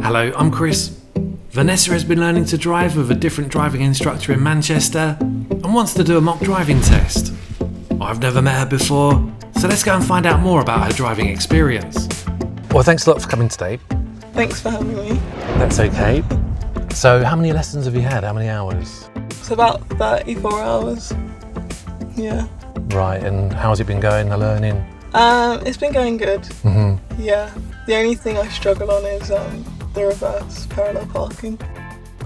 Hello, I'm Chris. Vanessa has been learning to drive with a different driving instructor in Manchester and wants to do a mock driving test. I've never met her before, so let's go and find out more about her driving experience. Well, thanks a lot for coming today. Thanks for having me. That's okay. So how many lessons have you had? How many hours? It's about 34 hours. Yeah. Right, and how's it been going, the learning? It's been going good. Yeah. The only thing I struggle on is the reverse parallel parking.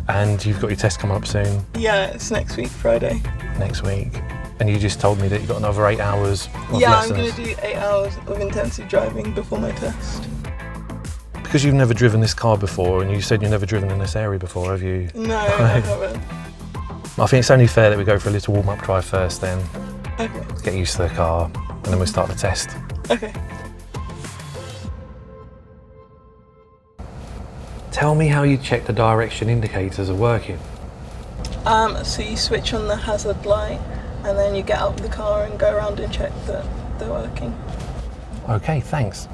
And you've got your test coming up soon? Yeah, it's next week, Friday. Next week. And you just told me that you've got another 8 hours of yeah, lessons. I'm going to do 8 hours of intensive driving before my test. Because you've never driven this car before, and you said you've never driven in this area before, have you? No, I haven't. I think it's only fair that we go for a little warm-up drive first then. Okay. Get used to the car, and then we'll start the test. Okay. Tell me how you check the direction indicators are working. So you switch on the hazard light, and then you get out of the car and go around and check that they're working. Okay, thanks.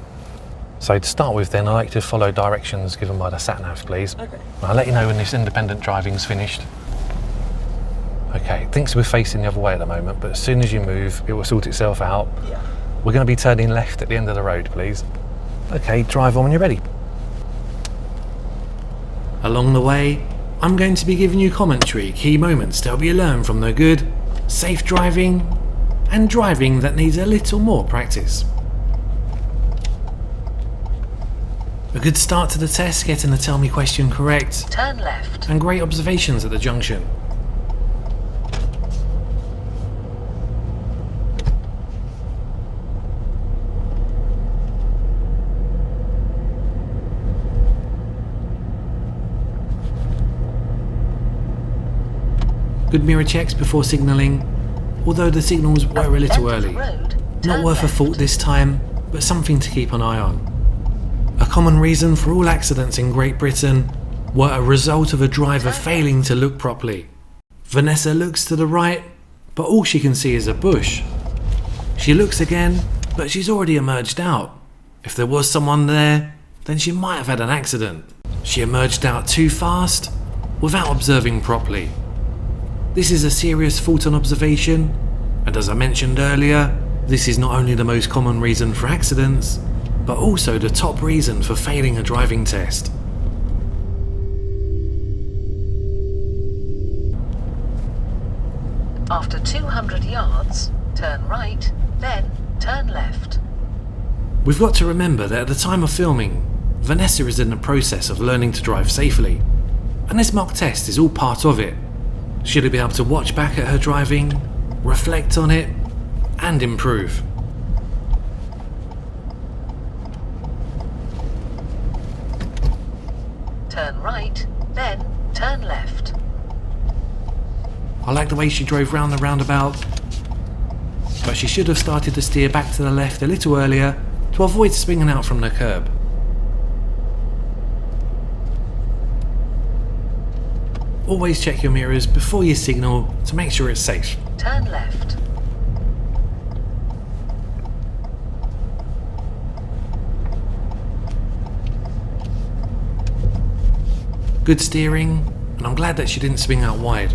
So to start with then, I like to follow directions given by the sat-nav, please. Okay. I'll let you know when this independent driving's finished. Okay, it thinks we're facing the other way at the moment, but as soon as you move, it will sort itself out. Yeah. We're going to be turning left at the end of the road, please. Okay, drive on when you're ready. Along the way, I'm going to be giving you commentary, key moments to help you learn from the good, safe driving, and driving that needs a little more practice. A good start to the test, getting the tell me question correct. Turn left. And great observations at the junction. Good mirror checks before signalling, although the signals were a little early. Not worth a fault this time, but something to keep an eye on. A common reason for all accidents in Great Britain were a result of a driver failing to look properly. Vanessa looks to the right, but all she can see is a bush. She looks again, but she's already emerged out. If there was someone there, then she might have had an accident. She emerged out too fast, without observing properly. This is a serious fault on observation, and as I mentioned earlier, this is not only the most common reason for accidents, but also the top reason for failing a driving test. After 200 yards, turn right, then turn left. We've got to remember that at the time of filming, Vanessa is in the process of learning to drive safely, and this mock test is all part of it. She'll be able to watch back at her driving, reflect on it, and improve. Turn right, then turn left. I like the way she drove round the roundabout, but she should have started to steer back to the left a little earlier to avoid swinging out from the curb. Always check your mirrors before you signal to make sure it's safe. Turn left. Good steering, and I'm glad that she didn't swing out wide.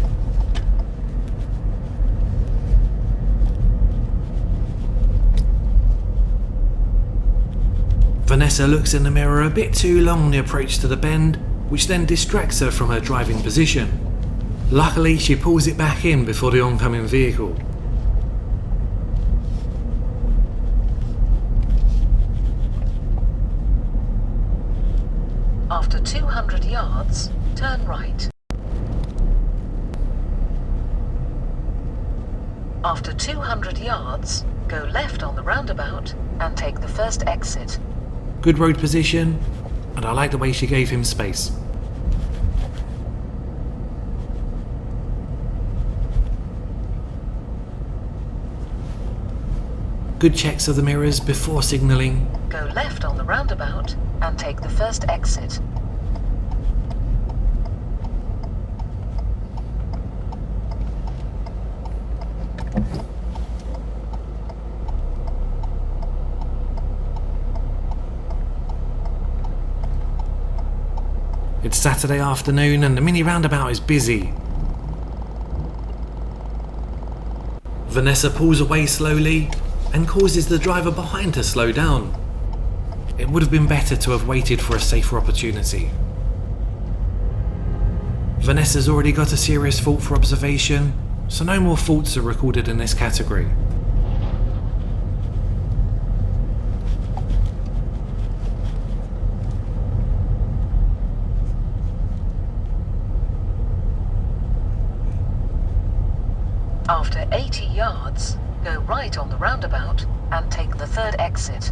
Vanessa looks in the mirror a bit too long on the approach to the bend, which then distracts her from her driving position. Luckily, she pulls it back in before the oncoming vehicle. After 200 yards, turn right. After 200 yards, go left on the roundabout and take the first exit. Good road position, and I like the way she gave him space. Good checks of the mirrors before signalling. Go left on the roundabout and take the first exit. It's Saturday afternoon and the mini roundabout is busy. Vanessa pulls away slowly and causes the driver behind to slow down. It would have been better to have waited for a safer opportunity. Vanessa's already got a serious fault for observation, so no more faults are recorded in this category. After 80 yards, go right on the roundabout and take the third exit.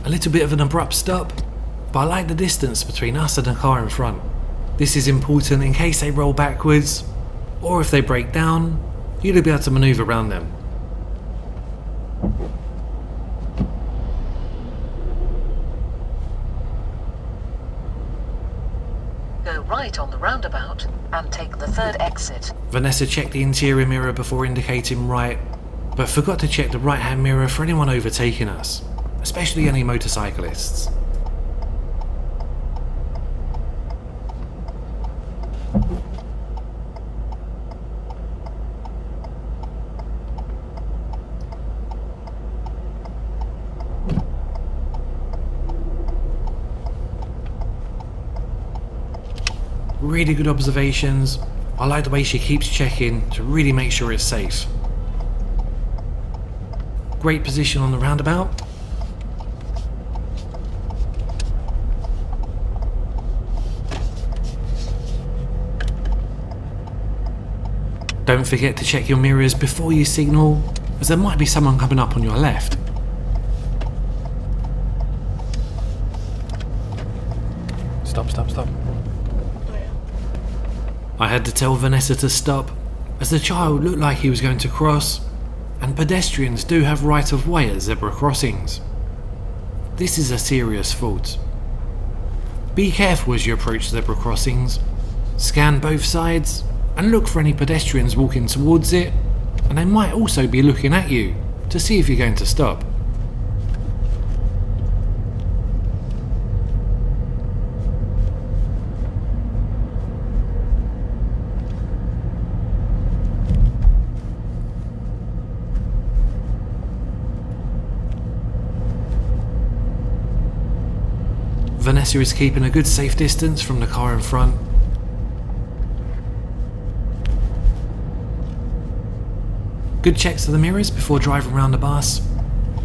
A little bit of an abrupt stop, but I like the distance between us and the car in front. This is important in case they roll backwards, or if they break down, you'll be able to manoeuvre around them. Go right on the roundabout and take the third exit. Vanessa checked the interior mirror before indicating right, but forgot to check the right-hand mirror for anyone overtaking us, especially any motorcyclists. Really good observations. I like the way she keeps checking to really make sure it's safe. Great position on the roundabout. Don't forget to check your mirrors before you signal, as there might be someone coming up on your left. Stop. I had to tell Vanessa to stop, as the child looked like he was going to cross, and pedestrians do have right of way at zebra crossings. This is a serious fault. Be careful as you approach zebra crossings. Scan both sides and look for any pedestrians walking towards it, and they might also be looking at you to see if you're going to stop. Vanessa is keeping a good safe distance from the car in front. Good checks of the mirrors before driving around the bus,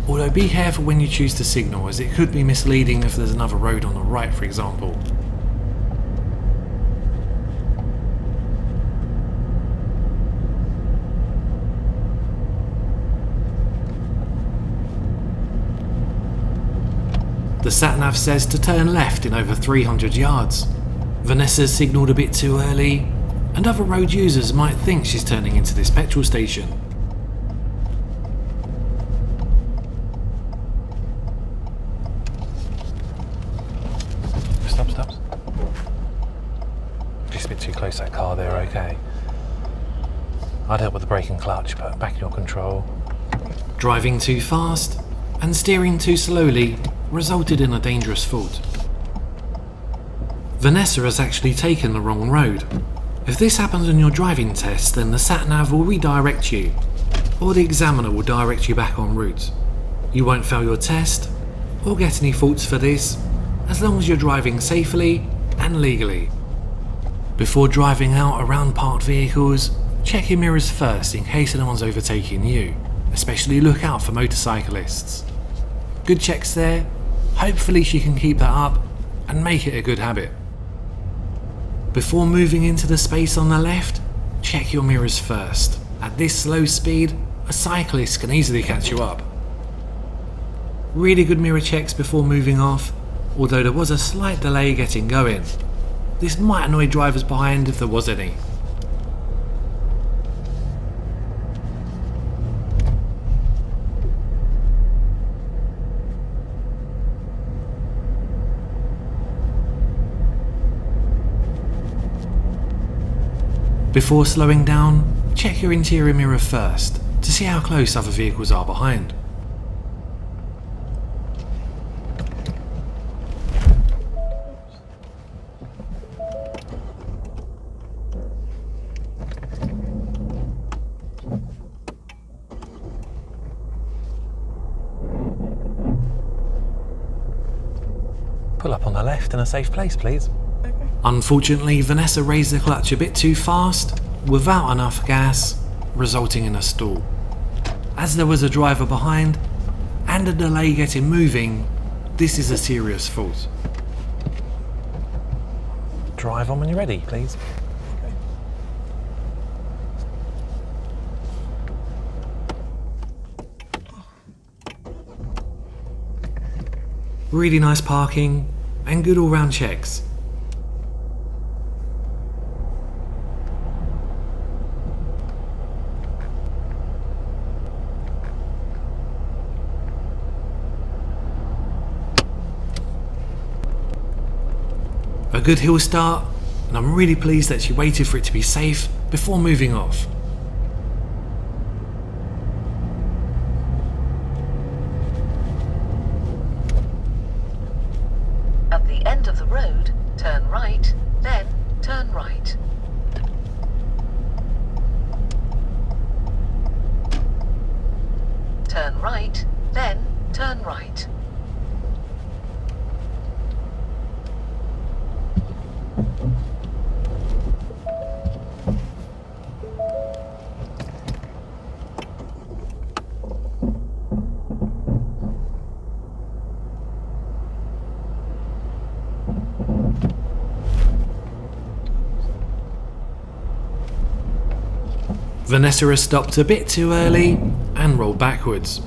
although be careful when you choose to signal, as it could be misleading if there's another road on the right, for example. The sat-nav says to turn left in over 300 yards. Vanessa's signalled a bit too early, and other road users might think she's turning into this petrol station. Stop. Just a bit too close to that car there, okay. I'd help with the brake and clutch, but back in your control. Driving too fast and steering too slowly resulted in a dangerous fault. Vanessa has actually taken the wrong road. If this happens on your driving test, then the sat-nav will redirect you, or the examiner will direct you back en route. You won't fail your test, or get any faults for this, as long as you're driving safely and legally. Before driving out around parked vehicles, check your mirrors first in case anyone's overtaking you, especially look out for motorcyclists. Good checks there. Hopefully she can keep that up and make it a good habit. Before moving into the space on the left, check your mirrors first. At this slow speed, a cyclist can easily catch you up. Really good mirror checks before moving off, although there was a slight delay getting going. This might annoy drivers behind if there was any. Before slowing down, check your interior mirror first to see how close other vehicles are behind. pull up on the left in a safe place, please. Okay. Unfortunately, Vanessa raised the clutch a bit too fast, without enough gas, resulting in a stall. As there was a driver behind, and a delay getting moving, this is a serious fault. Drive on when you're ready, please. Okay. Really nice parking, and good all-round checks. A good hill start, and I'm really pleased that she waited for it to be safe before moving off. At the end of the road, turn right, then turn right. Turn right, then turn right. Vanessa has stopped a bit too early and rolled backwards.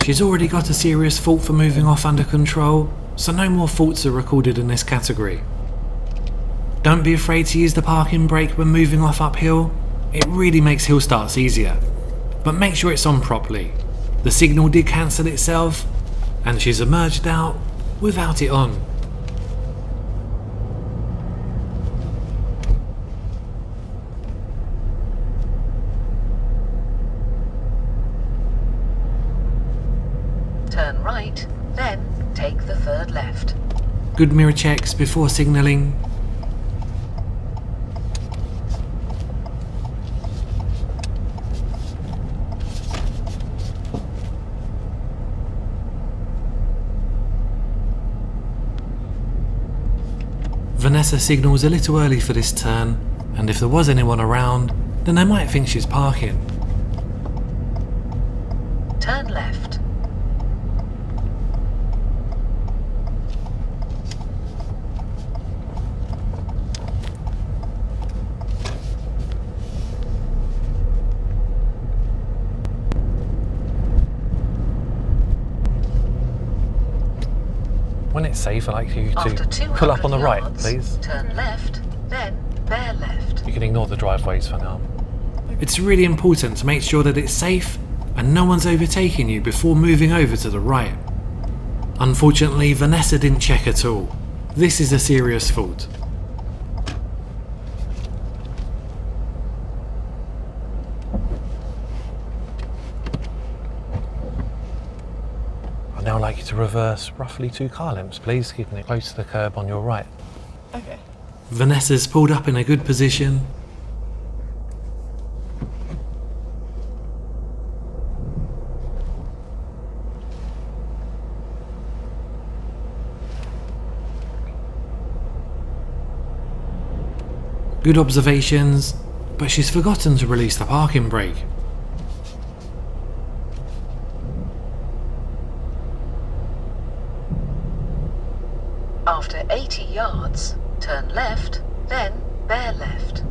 She's already got a serious fault for moving off under control, so no more faults are recorded in this category. Don't be afraid to use the parking brake when moving off uphill, it really makes hill starts easier. But make sure it's on properly. The signal did cancel itself, and she's emerged out without it on. Turn right, then take the third left. Good mirror checks before signalling. Vanessa signals a little early for this turn, and if there was anyone around, then they might think she's parking. Turn left. When it's safe, I'd like you After to 200 pull up on the right, yards, please. Turn left, then bear left. You can ignore the driveways for now. It's really important to make sure that it's safe and no one's overtaking you before moving over to the right. Unfortunately, Vanessa didn't check at all. This is a serious fault. I'd now like you to reverse roughly 2 car lengths, please, keeping it close to the curb on your right. Okay. Vanessa's pulled up in a good position. Good observations, but she's forgotten to release the parking brake. After 80 yards, turn left, then bear left.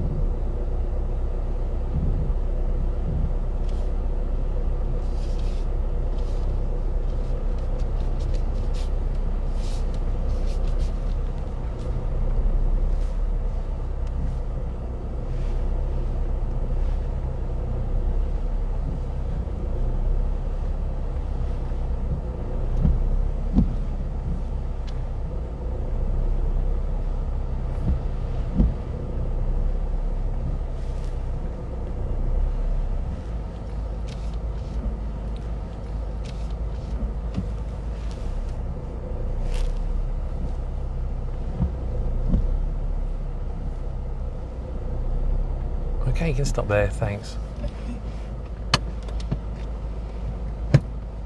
Okay, you can stop there, thanks.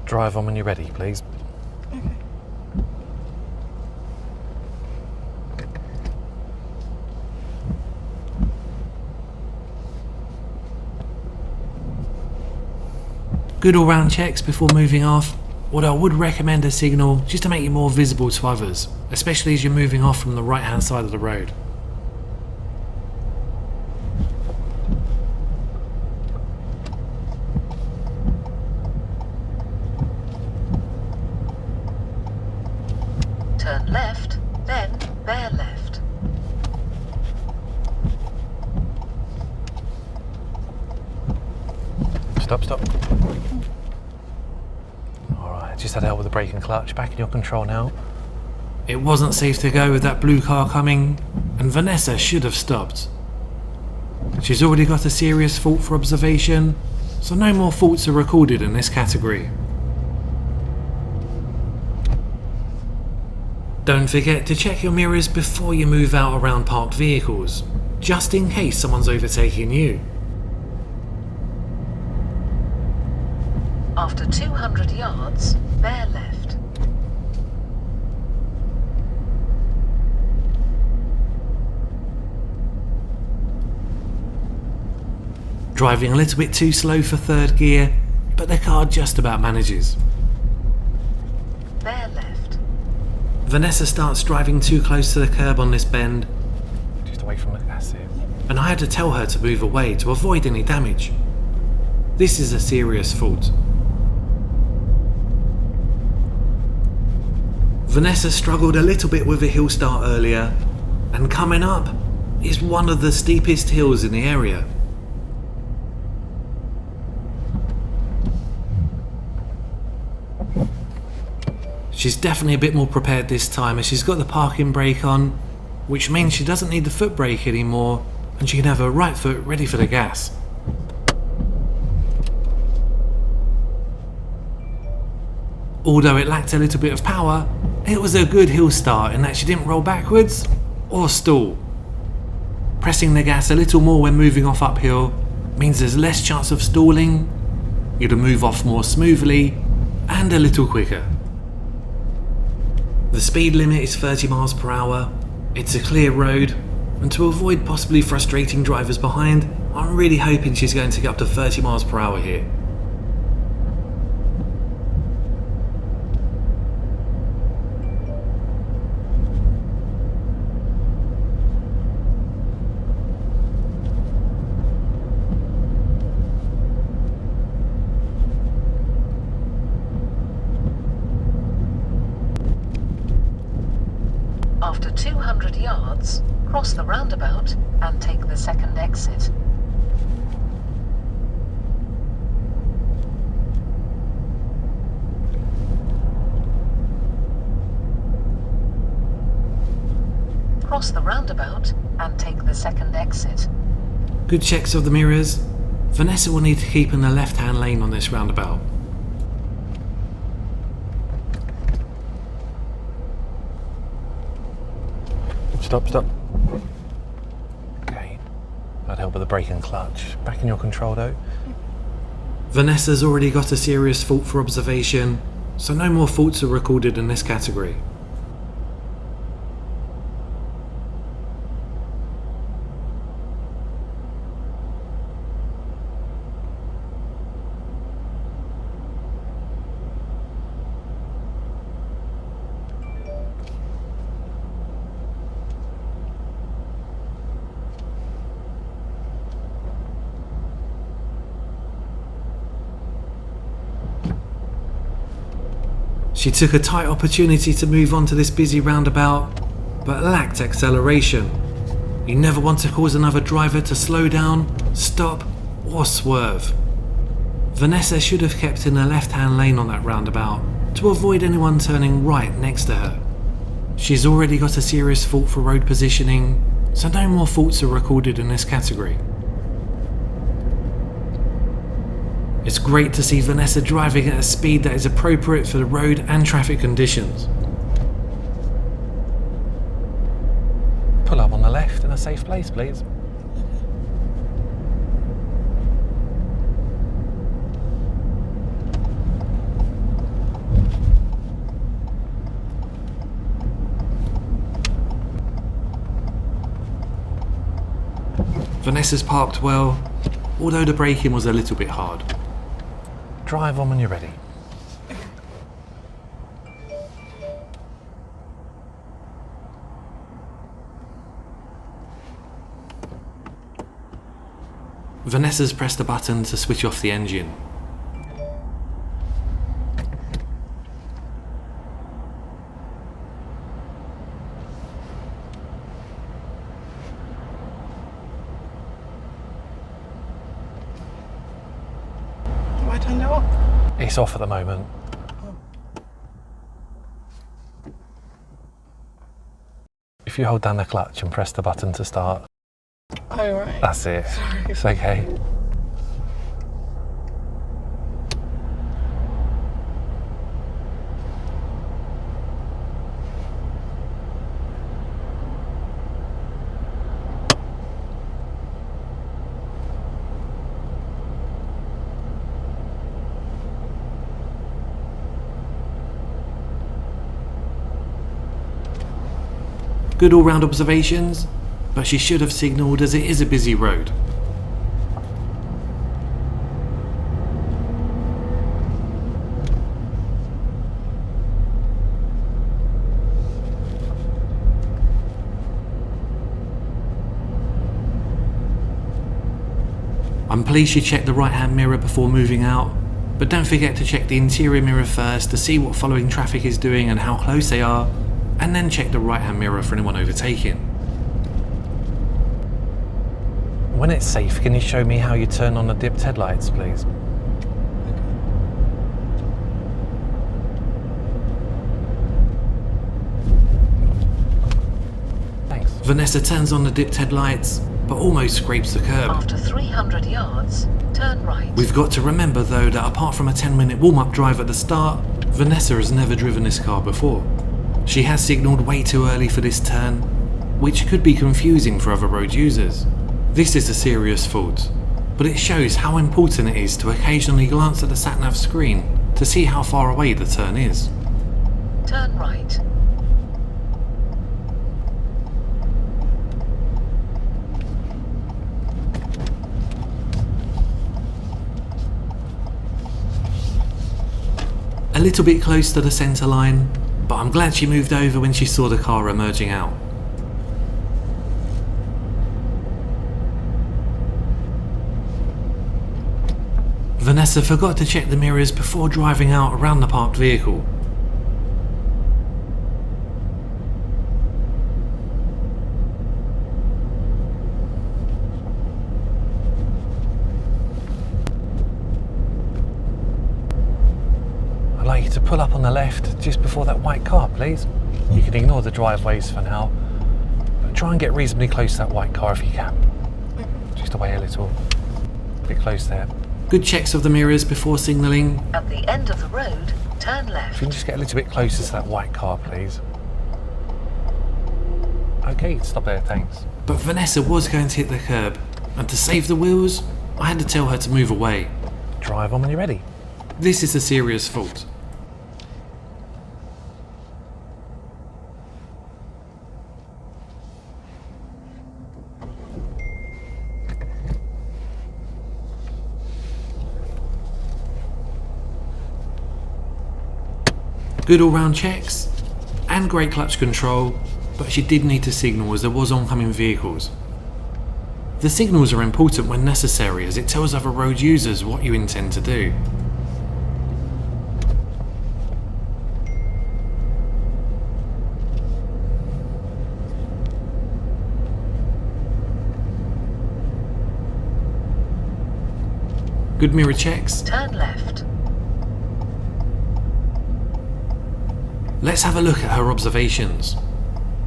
Drive on when you're ready, please. Okay. Good all-round checks before moving off, although I would recommend a signal just to make you more visible to others, especially as you're moving off from the right-hand side of the road. Turn left, then bear left. Stop. Alright, just had help with the brake and clutch. Back in your control now. It wasn't safe to go with that blue car coming, and Vanessa should have stopped. She's already got a serious fault for observation, so no more faults are recorded in this category. Don't forget to check your mirrors before you move out around parked vehicles, just in case someone's overtaking you. After 200 yards, bear left. Driving a little bit too slow for third gear, but the car just about manages. Bear left. Vanessa starts driving too close to the curb on this bend, Just away from the gas here. and I had to tell her to move away to avoid any damage. This is a serious fault. Vanessa struggled a little bit with a hill start earlier, and coming up is one of the steepest hills in the area. She's definitely a bit more prepared this time as she's got the parking brake on, which means she doesn't need the foot brake anymore and she can have her right foot ready for the gas. Although it lacked a little bit of power, it was a good hill start in that she didn't roll backwards or stall. Pressing the gas a little more when moving off uphill means there's less chance of stalling, you'll move off more smoothly and a little quicker. The speed limit is 30 miles per hour, it's a clear road, and to avoid possibly frustrating drivers behind, I'm really hoping she's going to get up to 30 miles per hour here. After 200 yards, cross the roundabout and take the second exit. Cross the roundabout and take the second exit. Good checks of the mirrors. Vanessa will need to keep in the left-hand lane on this roundabout. Stop. Okay. I'd help with the brake and clutch. Back in your control though. Vanessa's already got a serious fault for observation, so no more faults are recorded in this category. She took a tight opportunity to move on to this busy roundabout, but lacked acceleration. You never want to cause another driver to slow down, stop, or swerve. Vanessa should have kept in the left-hand lane on that roundabout to avoid anyone turning right next to her. She's already got a serious fault for road positioning, so no more faults are recorded in this category. It's great to see Vanessa driving at a speed that is appropriate for the road and traffic conditions. Pull up on the left in a safe place, please. Vanessa's parked well, although the braking was a little bit hard. Drive on when you're ready. Vanessa's pressed the button to switch off the engine. Have I turned it off? It's off at the moment. If you hold down the clutch and press the button to start, Oh, right. that's it. Sorry. It's okay. Good all-round observations, but she should have signalled as it is a busy road. I'm pleased she checked the right-hand mirror before moving out, but don't forget to check the interior mirror first to see what following traffic is doing and how close they are, and then check the right-hand mirror for anyone overtaking. When it's safe, can you show me how you turn on the dipped headlights, please? Thanks. Vanessa turns on the dipped headlights, but almost scrapes the curb. After 300 yards, turn right. We've got to remember though that apart from a 10-minute warm-up drive at the start, Vanessa has never driven this car before. She has signalled way too early for this turn, which could be confusing for other road users. This is a serious fault, but it shows how important it is to occasionally glance at the sat-nav screen to see how far away the turn is. Turn right. A little bit close to the centre line, but I'm glad she moved over when she saw the car emerging out. Vanessa forgot to check the mirrors before driving out around the parked vehicle. I'd like you to pull up on the left just before that white car, please. You can ignore the driveways for now, but try and get reasonably close to that white car if you can. Just away a little. A bit close there. Good checks of the mirrors before signalling. At the end of the road, turn If left. you can just get a little bit closer to that white car, please. Okay, stop there, thanks. But Vanessa was going to hit the curb, and to save the wheels, I had to tell her to move away. Drive on when you're ready. This is a serious fault. Good all-round checks, and great clutch control, but she did need to signal as there was oncoming vehicles. The signals are important when necessary as it tells other road users what you intend to do. Good mirror checks. Turn left. Let's have a look at her observations.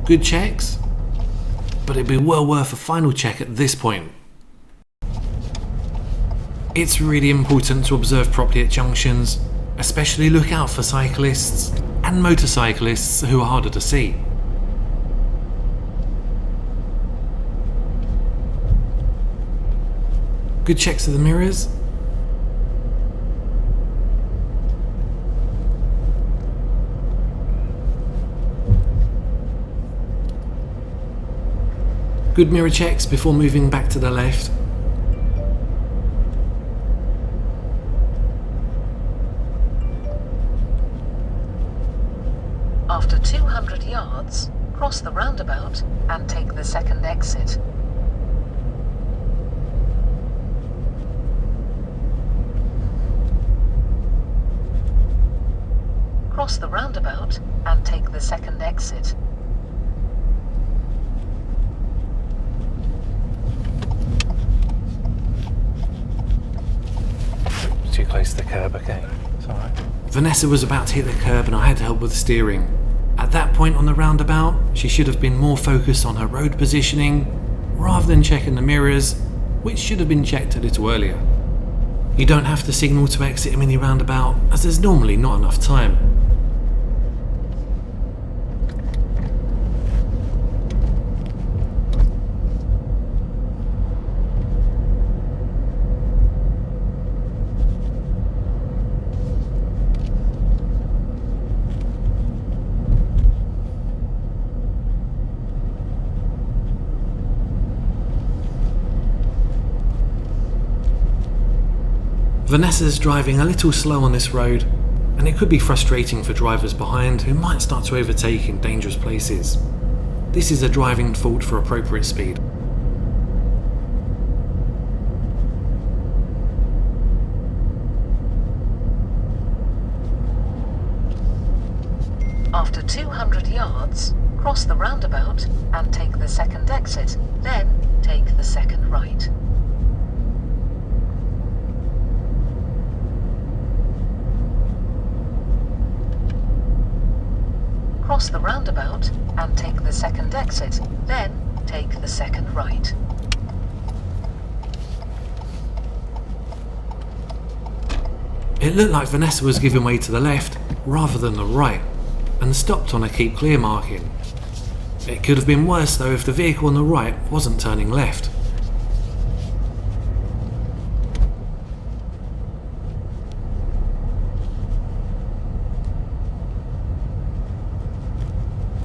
Good checks, but it'd be well worth a final check at this point. It's really important to observe properly at junctions, especially look out for cyclists and motorcyclists who are harder to see. Good checks of the mirrors. Good mirror checks before moving back to the left. After 200 yards, cross the roundabout and take the second exit. Cross the roundabout and take the second exit. Too close to the curb, okay. It's alright. Vanessa was about to hit the curb and I had to help with the steering. At that point on the roundabout, she should have been more focused on her road positioning rather than checking the mirrors, which should have been checked a little earlier. You don't have to signal to exit a mini roundabout as there's normally not enough time. Vanessa's driving a little slow on this road, and it could be frustrating for drivers behind who might start to overtake in dangerous places. This is a driving fault for appropriate speed. After 200 yards, cross the roundabout and take the second exit, then take the second right. Cross the roundabout and take the second exit, then take the second right. It looked like Vanessa was giving way to the left rather than the right, and stopped on a keep clear marking. It could have been worse though if the vehicle on the right wasn't turning left.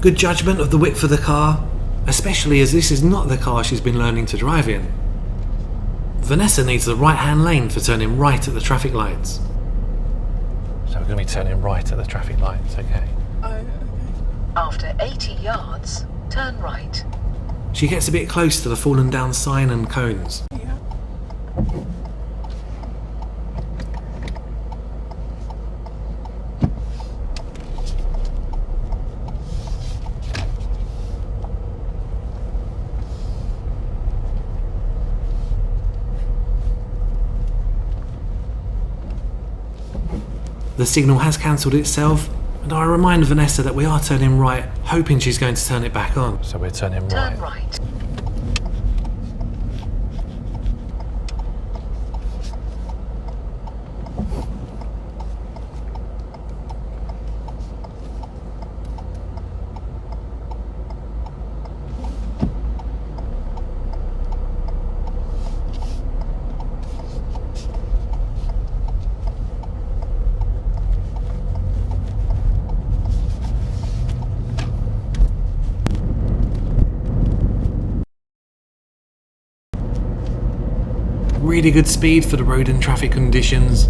Good judgment of the width of the car, especially as this is not the car she's been learning to drive in. Vanessa needs the right-hand lane for turning right at the traffic lights. So we're going to be turning right at the traffic lights, okay. Okay. After 80 yards, turn right. She gets a bit close to the fallen down sign and cones. Yeah. The signal has cancelled itself, and I remind Vanessa that we are turning right, hoping she's going to turn it back on. So we're turning Turn right. right. Really good speed for the road and traffic conditions.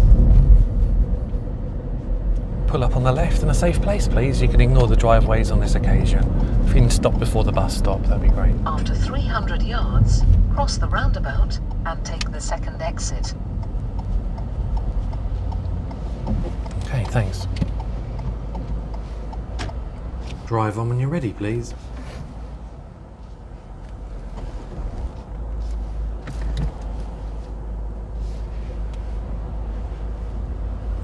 Pull up on the left in a safe place, please. You can ignore the driveways on this occasion. If you can stop before the bus stop, that'd be great. After 300 yards, cross the roundabout and take the second exit. Okay, thanks. Drive on when you're ready, please.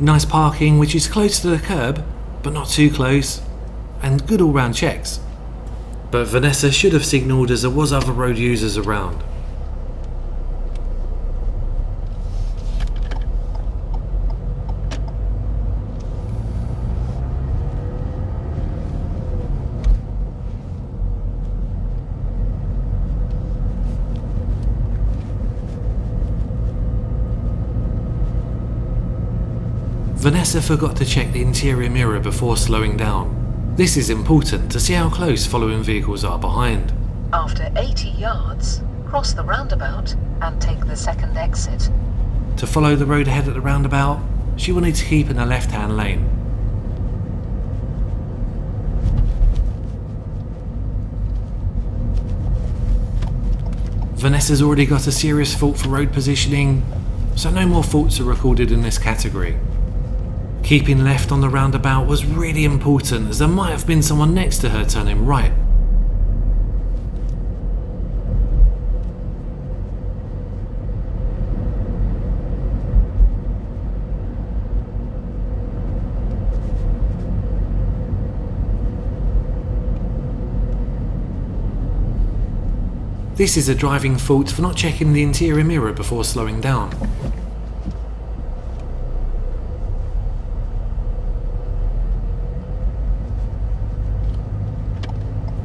Nice parking, which is close to the curb, but not too close, and good all-round checks. But Vanessa should have signalled as there was other road users around. Vanessa forgot to check the interior mirror before slowing down. This is important to see how close following vehicles are behind. After 80 yards, cross the roundabout and take the second exit. To follow the road ahead at the roundabout, she will need to keep in the left-hand lane. Vanessa's already got a serious fault for road positioning, so no more faults are recorded in this category. Keeping left on the roundabout was really important, as there might have been someone next to her turning right. This is a driving fault for not checking the interior mirror before slowing down.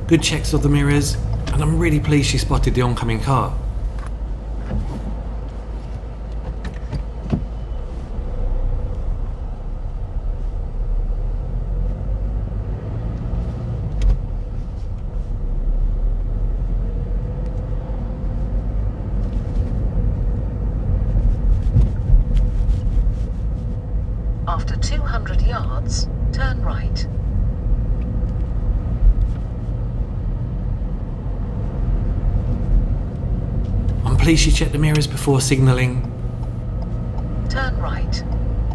Good checks of the mirrors, and I'm really pleased she spotted the oncoming car. After 200 yards, turn right. I'm pleased she checked the mirrors before signalling, Turn right.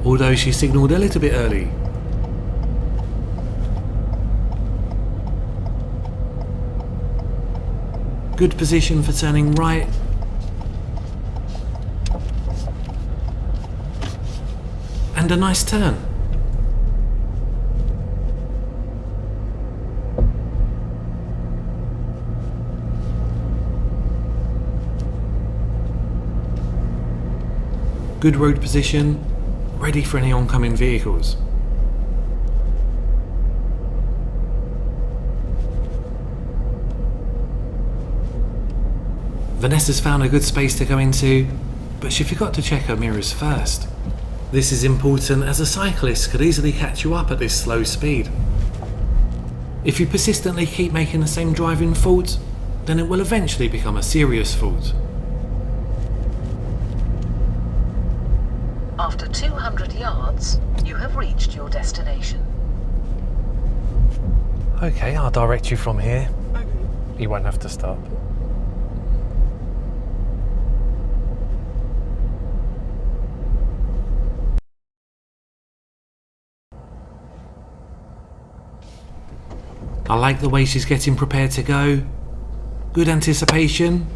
although she signalled a little bit early. Good position for turning right. And a nice turn. Good road position, ready for any oncoming vehicles. Vanessa's found a good space to go into, but she forgot to check her mirrors first. This is important, as a cyclist could easily catch you up at this slow speed. If you persistently keep making the same driving fault, then it will eventually become a serious fault. After 200 yards, you have reached your destination. Okay, I'll direct you from here. Okay. You won't have to stop. I like the way she's getting prepared to go. Good anticipation.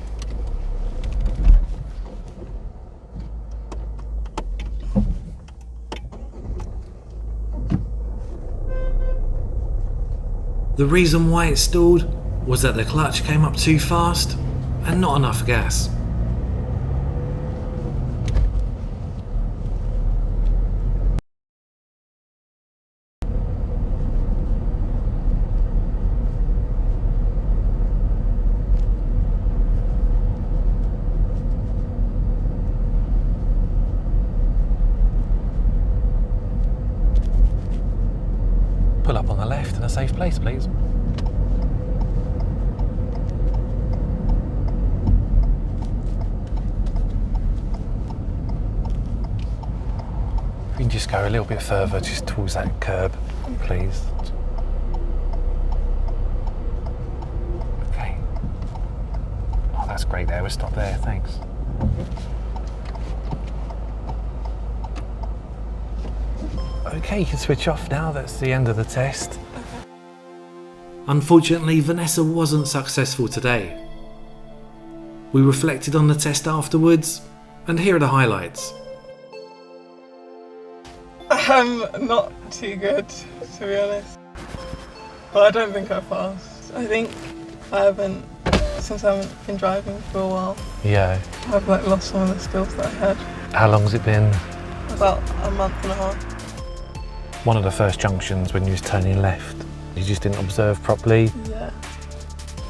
The reason why it stalled was that the clutch came up too fast and not enough gas. Pull up on the left in a safe place, please. If you can just go a little bit further, just towards that curb, please. Okay. Oh, that's great there. We'll stop there. Thanks. Okay, you can switch off now. That's the end of the test. Unfortunately, Vanessa wasn't successful today. We reflected on the test afterwards, and here are the highlights. Not too good, to be honest. But I don't think I passed. I think since I haven't been driving for a while, Yeah. I've lost some of the skills that I had. How long's it been? About a month and a half. One of the first junctions when you was turning left, you just didn't observe properly. Yeah.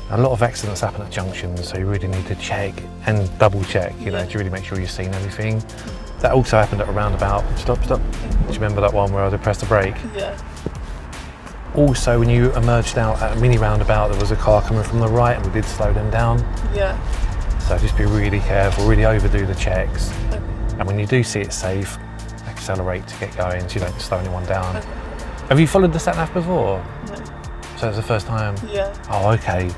A lot of accidents happen at junctions, so you really need to check and double check, you know, to really make sure you've seen everything. That also happened at a roundabout. Stop. Do you remember that one where I pressed the brake? Yeah. Also, when you emerged out at a mini roundabout, there was a car coming from the right and we did slow them down. Yeah. So just be really careful, really overdo the checks. Okay. And when you do see it safe, accelerate to get going so you don't slow anyone down. Okay. Have you followed the sat-nav before? No. So it's the first time? Yeah. Oh, okay.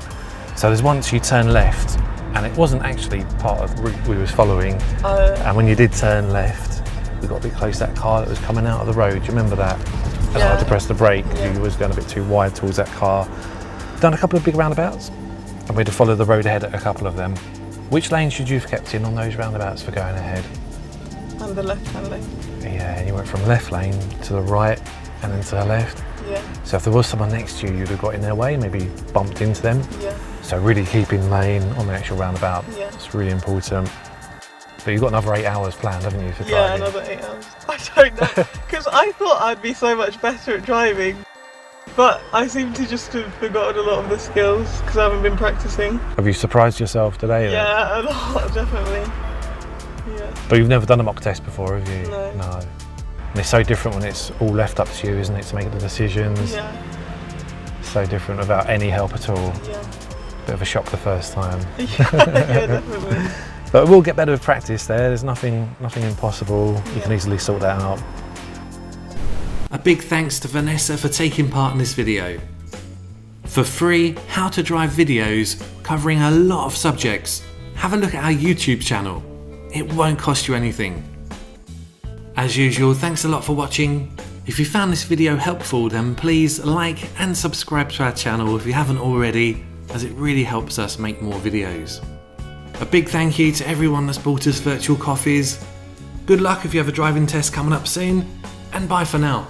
So there's once you turn left and it wasn't actually part of the route we was following. And when you did turn left, we got a bit close to that car that was coming out of the road. Do you remember that? And I had to press the brake because you was going a bit too wide towards that car. Done a couple of big roundabouts, and we had to follow the road ahead at a couple of them. Which lane should you have kept in on those roundabouts for going ahead? On the left-hand lane. Yeah, you went from left lane to the right and then to the left. Yeah. So if there was someone next to you, you'd have got in their way, maybe bumped into them. Yeah. So really keeping lane on the actual roundabout. Yeah. It's really important. But you've got another 8 hours planned, haven't you, for driving? Yeah, another 8 hours. I don't know, because I thought I'd be so much better at driving, but I seem to just have forgotten a lot of the skills because I haven't been practicing. Have you surprised yourself today? Yeah, a lot, definitely. Yeah. But you've never done a mock test before, have you? No. No. And it's so different when it's all left up to you, isn't it, to make the decisions? Yeah. So different without any help at all. Yeah. Bit of a shock the first time. Yeah, definitely. But we'll get better with practice there. There's nothing impossible. You can easily sort that out. A big thanks to Vanessa for taking part in this video. For free how to drive videos covering a lot of subjects, have a look at our YouTube channel. It won't cost you anything. As usual, thanks a lot for watching. If you found this video helpful, then please like and subscribe to our channel if you haven't already, as it really helps us make more videos. A big thank you to everyone that's bought us virtual coffees. Good luck if you have a driving test coming up soon, and bye for now.